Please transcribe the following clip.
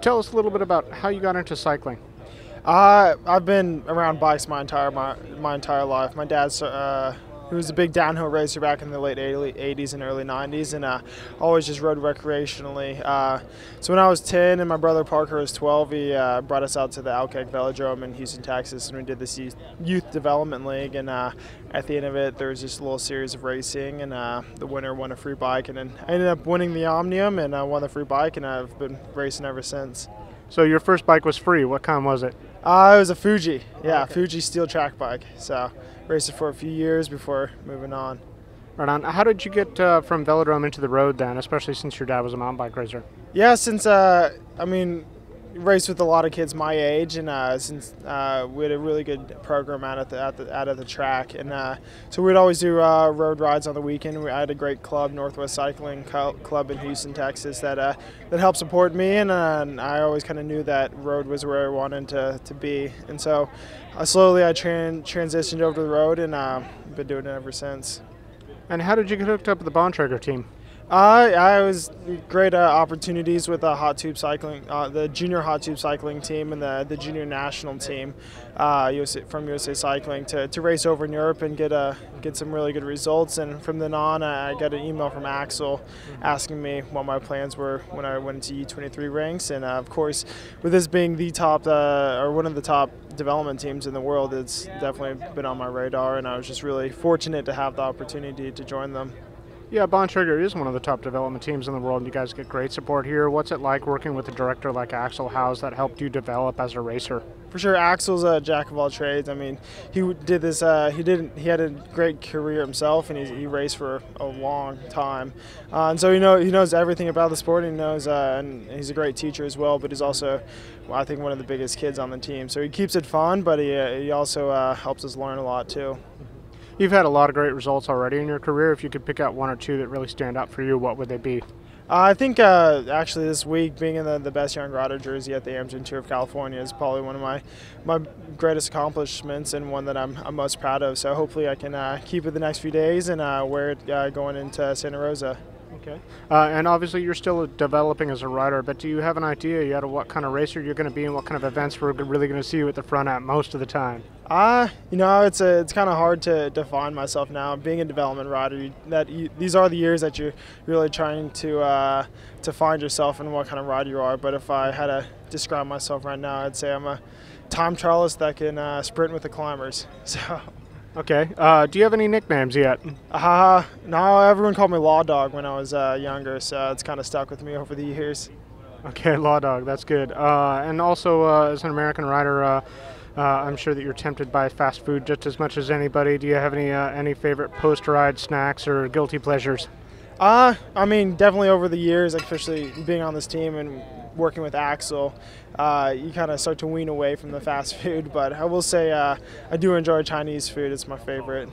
tell us a little bit about how you got into cycling? I've been around bikes my entire life. My dad's he was a big downhill racer back in the late 80s and early 90s, and always just rode recreationally. So when I was 10 and my brother Parker was 12, he brought us out to the Alkek Velodrome in Houston, Texas, and we did this youth development league. And at the end of it, there was just a little series of racing, and the winner won a free bike. And then I ended up winning the Omnium, and I won the free bike, and I've been racing ever since. So your first bike was free. What kind was it? It was a Fuji, yeah, Okay. Fuji steel track bike. So raced it for a few years before moving on. Right on. How did you get from velodrome into the road then, especially since your dad was a mountain bike racer? Yeah, since raced with a lot of kids my age, and since we had a really good program out at the track, and so we'd always do road rides on the weekend. I had a great club, Northwest Cycling Club in Houston, Texas, that helped support me, and I always kind of knew that road was where I wanted to be, and so slowly I transitioned over to the road, and been doing it ever since. And how did you get hooked up with the Bontrager team? I was great opportunities with hot tube cycling, the junior hot tube cycling team and the junior national team from USA Cycling to race over in Europe and get some really good results. And from then on, I got an email from Axel asking me what my plans were when I went into U23 ranks. And of course, with this being the top or one of the top development teams in the world, it's definitely been on my radar. And I was just really fortunate to have the opportunity to join them. Yeah, Bontrager is one of the top development teams in the world, and you guys get great support here. What's it like working with a director like Axel? How's that helped you develop as a racer? For sure, Axel's a jack of all trades. I mean, he did this. He had a great career himself, and he raced for a long time, and so he knows everything about the sport. And he knows, and he's a great teacher as well. But he's also, I think, one of the biggest kids on the team. So he keeps it fun, but he also helps us learn a lot too. You've had a lot of great results already in your career. If you could pick out one or two that really stand out for you, what would they be? I think actually this week being in the best young rider jersey at the Amgen Tour of California is probably one of my greatest accomplishments and one that I'm most proud of. So hopefully I can keep it the next few days and wear it going into Santa Rosa. Okay. And obviously you're still developing as a rider, but do you have an idea yet of what kind of racer you're going to be and what kind of events we're really going to see you at the front at most of the time? It's kind of hard to define myself now. Being a development rider, these are the years that you're really trying to find yourself and what kind of rider you are. But if I had to describe myself right now, I'd say I'm a time trialist that can sprint with the climbers. So. Okay. Do you have any nicknames yet? No, everyone called me Law Dog when I was younger, so it's kind of stuck with me over the years. Okay, Law Dog, that's good. And also, as an American rider, I'm sure that you're tempted by fast food just as much as anybody. Do you have any favorite post-ride snacks or guilty pleasures? I mean, definitely over the years, especially being on this team and working with Axel, you kind of start to wean away from the fast food. But I will say I do enjoy Chinese food. It's my favorite.